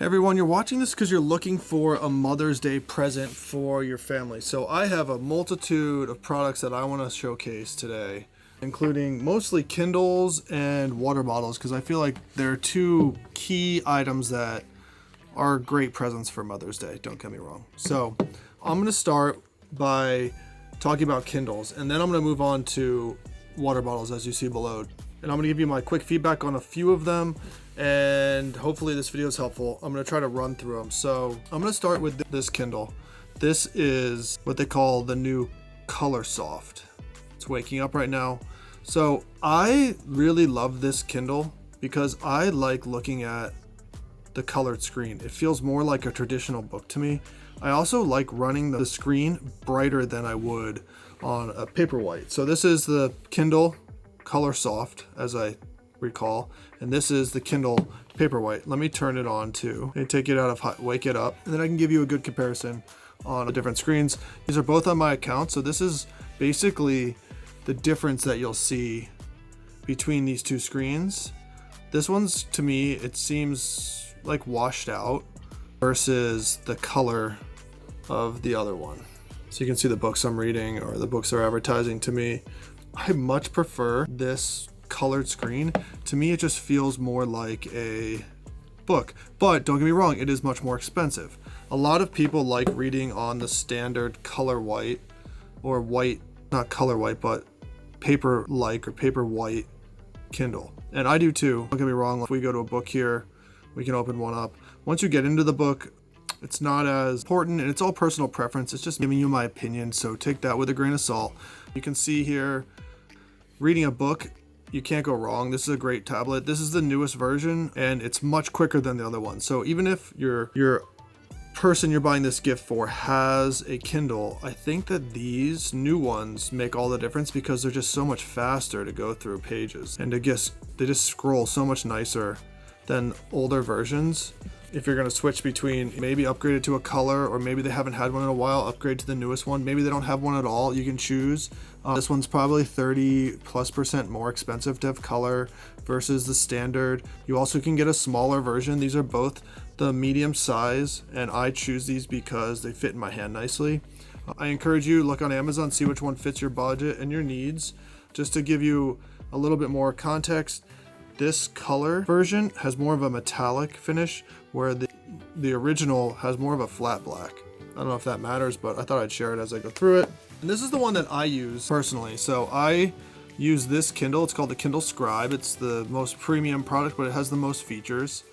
Everyone, you're watching this because you're looking for a Mother's Day present for your family. So I have a multitude of products that I want to showcase today, including mostly Kindles and water bottles, because I feel like they're two key items that are great presents for Mother's Day. Don't get me wrong. So I'm going to start by talking about Kindles, and then I'm going to move on to water bottles as you see below. And I'm going to give you my quick feedback on a few of them, and hopefully this video is helpful. I'm going to try to run through them. So I'm going to start with this Kindle. This is what they call the new Color Soft. It's waking up right now. So I really love this Kindle because I like looking at the colored screen. It feels more like a traditional book to me. I also like running the screen brighter than I would on a Paperwhite. So this is the Kindle Color Soft, as I recall, and this is the Kindle Paperwhite. Let me turn it on too and take it out of wake it up, and then I can give you a good comparison on the different screens. These are both on my account, so this is basically the difference that you'll see between these two screens. This one's, to me, it seems like washed out versus the color of the other one. So you can see the books I'm reading or the books they're advertising to me. I much prefer this colored screen. To me, it just feels more like a book, but don't get me wrong, it is much more expensive. A lot of people like reading on the standard color white or white, not color white, but paper-like or Paperwhite Kindle. And I do too. Don't get me wrong, if we go to a book here, we can open one up. Once you get into the book, it's not as important, and it's all personal preference. It's just giving you my opinion, so take that with a grain of salt. You can see here, reading a book, you can't go wrong. This is a great tablet. This is the newest version, and it's much quicker than the other one. So even if your person you're buying this gift for has a Kindle, I think that these new ones make all the difference because they're just so much faster to go through pages, and they just scroll so much nicer than older versions. If you're going to switch between maybe upgrade it to a color, or maybe they haven't had one in a while, upgrade to the newest one. Maybe they don't have one at all, you can choose. This one's probably 30+% more expensive to have color versus the standard. You also can get a smaller version. These are both the medium size, and I choose these because they fit in my hand nicely. I encourage you, look on Amazon, see which one fits your budget and your needs. Just to give you a little bit more context, this color version has more of a metallic finish, where the original has more of a flat black. I don't know if that matters, but I thought I'd share it as I go through it. And this is the one that I use personally. So I use this Kindle. It's called the Kindle Scribe. It's the most premium product, but it has the most features.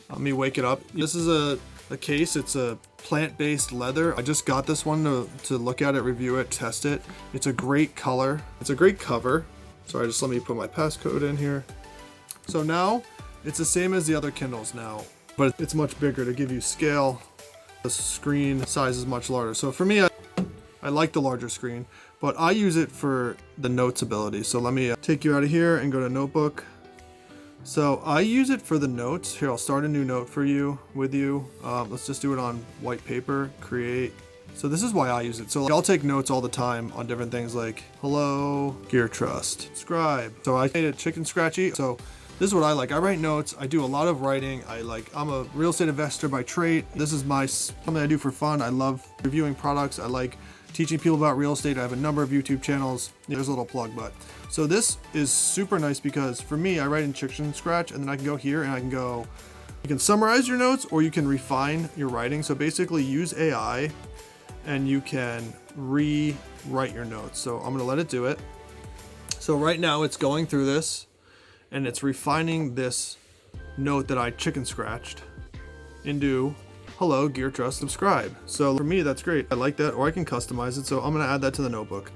Let me wake it up. This is a case. It's a plant-based leather. I just got this one to look at it, review it, test it. It's a great color. It's a great cover. Sorry, just let me put my passcode in here. So now it's the same as the other Kindles now, but it's much bigger to give you scale. The screen size is much larger. So for me, I like the larger screen, but I use it for the notes ability. So let me take you out of here and go to notebook. So I use it for the notes. Here, I'll start a new note for you, with you. Let's just do it on white paper, create. So this is why I use it. So I'll take notes all the time on different things like hello, gear trust, subscribe. So I made it chicken scratchy. So this is what I like. I write notes. I do a lot of writing. I'm a real estate investor by trade. This is something I do for fun. I love reviewing products. I like teaching people about real estate. I have a number of YouTube channels. There's a little plug, but. So this is super nice because for me, I write in chicken scratch, and then I can go here and I can go, you can summarize your notes or you can refine your writing. So basically use AI and you can rewrite your notes. So I'm gonna let it do it. So right now it's going through this, and it's refining this note that I chicken scratched into hello, gear trust, subscribe. So for me, that's great. I like that, or I can customize it. So I'm gonna add that to the notebook.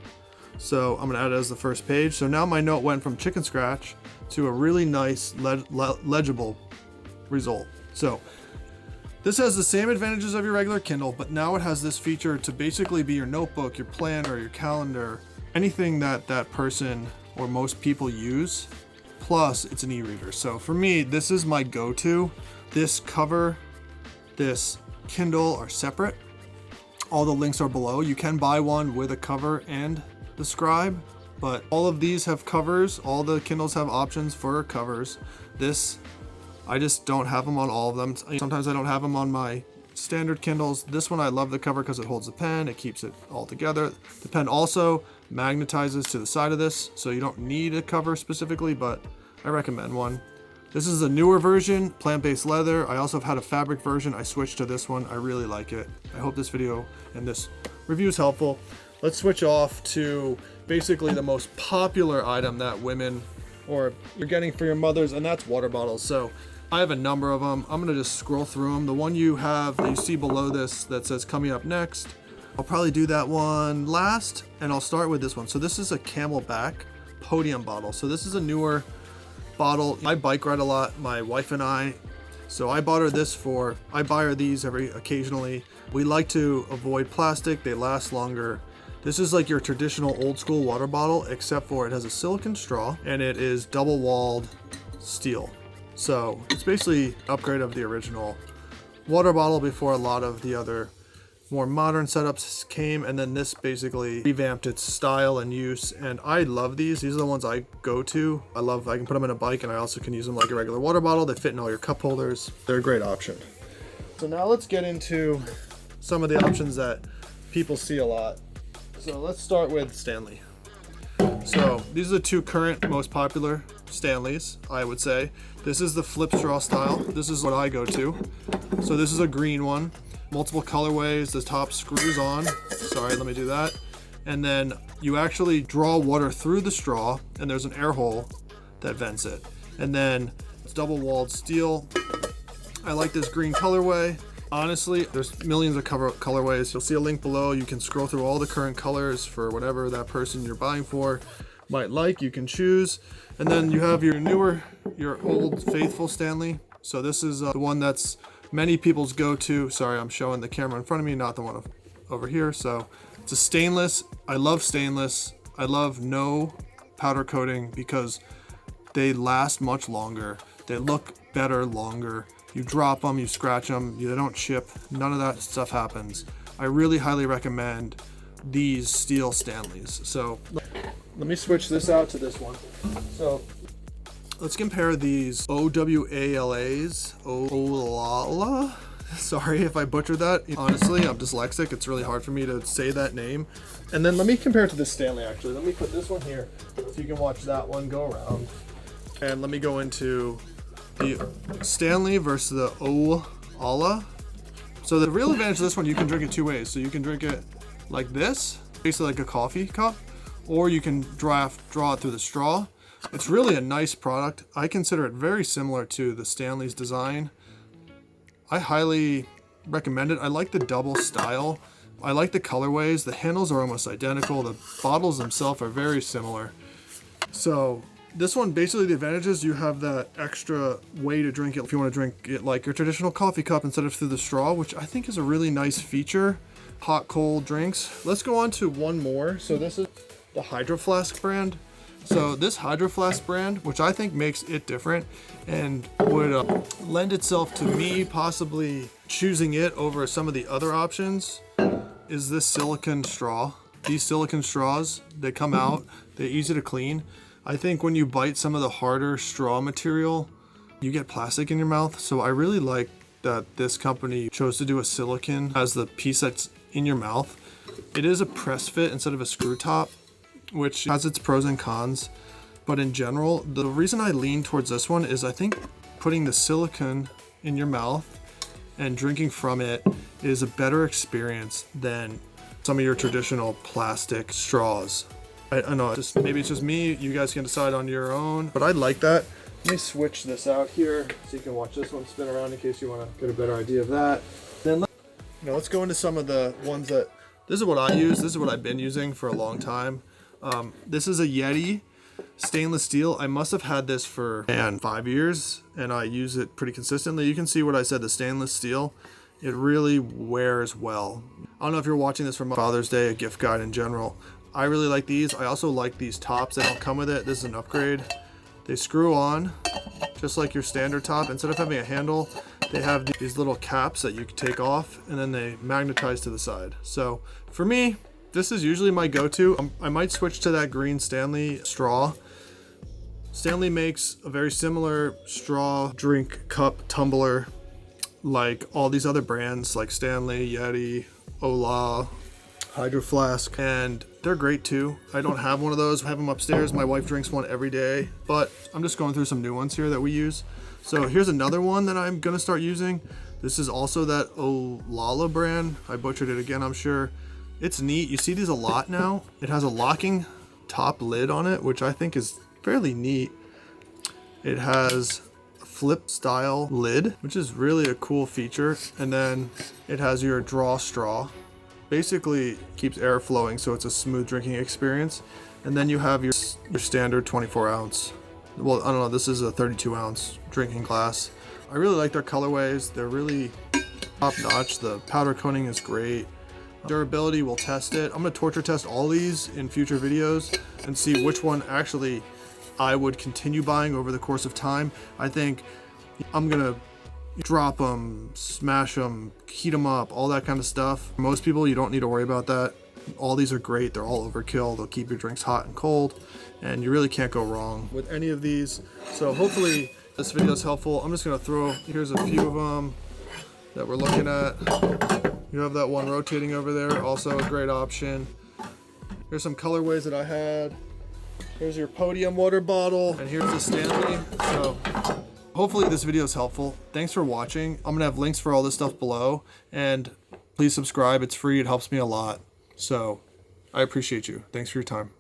So I'm gonna add it as the first page. So now my note went from chicken scratch to a really nice legible result. So this has the same advantages of your regular Kindle, but now it has this feature to basically be your notebook, your planner, your calendar, anything that that person or most people use. Plus it's an e-reader. So for me, this is my go-to. This cover, this Kindle are separate. All the links are below. You can buy one with a cover and the scribe, but all of these have covers. All the Kindles have options for covers. This I just don't have them on all of them. Sometimes I don't have them on my standard Kindles. This one I love the cover because it holds the pen, it keeps it all together. The pen also magnetizes to the side of this, so you don't need a cover specifically, but I recommend one. This is a newer version, plant-based leather. I also have had a fabric version. I switched to this one. I really like it. I hope this video and this review is helpful. Let's switch off to basically the most popular item that women or you're getting for your mothers, and that's water bottles. So I have a number of them. I'm gonna just scroll through them. The one you have that you see below this that says coming up next, I'll probably do that one last, and I'll start with this one. So this is a Camelback podium bottle. So this is a newer bottle. I bike ride a lot, my wife and I. So I bought her this I buy her these occasionally. We like to avoid plastic, they last longer. This is like your traditional old school water bottle, except for it has a silicone straw and it is double walled steel. So it's basically an upgrade of the original water bottle before a lot of the other more modern setups came, and then this basically revamped its style and use, and I love these. These are the ones I go to. I can put them in a bike, and I also can use them like a regular water bottle. They fit in all your cup holders. They're a great option. So now let's get into some of the options that people see a lot. So let's start with Stanley. So these are the two current most popular Stanleys, I would say. This is the flip straw style. This is what I go to. So this is a green one. Multiple colorways, the top screws on. Sorry, let me do that. And then you actually draw water through the straw, and there's an air hole that vents it. And then it's double walled steel. I like this green colorway. Honestly, there's millions of colorways. You'll see a link below. You can scroll through all the current colors for whatever that person you're buying for might like. You can choose. And then you have your old faithful Stanley. So this is the one that's many people's go-to. Sorry, I'm showing the camera in front of me, not the one over here. So it's a stainless. I love stainless. I love no powder coating because they last much longer. They look better longer. You drop them, you scratch them, they don't chip. None of that stuff happens. I really highly recommend these steel Stanleys. So let me switch this out to this one. So let's compare these OWALAs. Olala. Sorry if I butchered that. Honestly, I'm dyslexic. It's really hard for me to say that name. And then let me compare it to this Stanley actually. Let me put this one here so you can watch that one go around. And let me go into the Stanley versus the Olala. So the real advantage of this one, you can drink it two ways. So you can drink it like this, basically like a coffee cup, or you can draw it through the straw. It's really a nice product. I consider it very similar to the Stanley's design. I highly recommend it. I like the double style. I like the colorways. The handles are almost identical. The bottles themselves are very similar. So this one, basically the advantage is you have that extra way to drink it if you want to drink it like your traditional coffee cup instead of through the straw, which I think is a really nice feature. Hot, cold drinks. Let's go on to one more. So this is the Hydro Flask brand. So this Hydro Flask brand, which I think makes it different and would lend itself to me possibly choosing it over some of the other options, is this silicone straw. These silicone straws, they come out, they're easy to clean. I think when you bite some of the harder straw material, you get plastic in your mouth. So I really like that this company chose to do a silicone as the piece that's in your mouth. It is a press fit instead of a screw top, which has its pros and cons. But in general, the reason I lean towards this one is I think putting the silicone in your mouth and drinking from it is a better experience than some of your traditional plastic straws. I know, maybe it's just me. You guys can decide on your own, but I like that. Let me switch this out here so you can watch this one spin around in case you want to get a better idea of that. Then let's go into some of the ones that, this is what I use. This is what I've been using for a long time. This is a Yeti stainless steel. I must have had this for 5 years and I use it pretty consistently. You can see what I said, the stainless steel. It really wears well. I don't know if you're watching this from Father's Day, a gift guide in general. I really like these. I also like these tops. They don't come with it. This is an upgrade. They screw on just like your standard top. Instead of having a handle, they have these little caps that you can take off and then they magnetize to the side. So for me, this is usually my go-to. I might switch to that green Stanley straw. Stanley makes a very similar straw drink cup tumbler like all these other brands like Stanley, Yeti, Ola, Hydro Flask, and they're great too. I don't have one of those. I have them upstairs. My wife drinks one every day, but I'm just going through some new ones here that we use. So here's another one that I'm gonna start using. This is also that Olala brand. I butchered it again, I'm sure. It's neat. You see these a lot now. It has a locking top lid on it, which I think is fairly neat. It has a flip style lid, which is really a cool feature. And then it has your draw straw. Basically keeps air flowing so it's a smooth drinking experience. And then you have your standard 24 ounce. Well, I don't know, this is a 32 ounce drinking glass. I really like their colorways. They're really top notch. The powder coating is great. Durability, we'll test it. I'm gonna torture test all these in future videos and see which one actually I would continue buying over the course of time. I think I'm gonna drop them, smash them, heat them up, all that kind of stuff. Most people, you don't need to worry about that. All these are great. They're all overkill. They'll keep your drinks hot and cold, and you really can't go wrong with any of these. So hopefully this video is helpful. I'm just gonna here's a few of them that we're looking at. You have that one rotating over there, also a great option. Here's some colorways that I had. Here's your podium water bottle, and here's the Stanley. So hopefully this video is helpful. Thanks for watching. I'm gonna have links for all this stuff below, and please subscribe. It's free. It helps me a lot. So I appreciate you. Thanks for your time.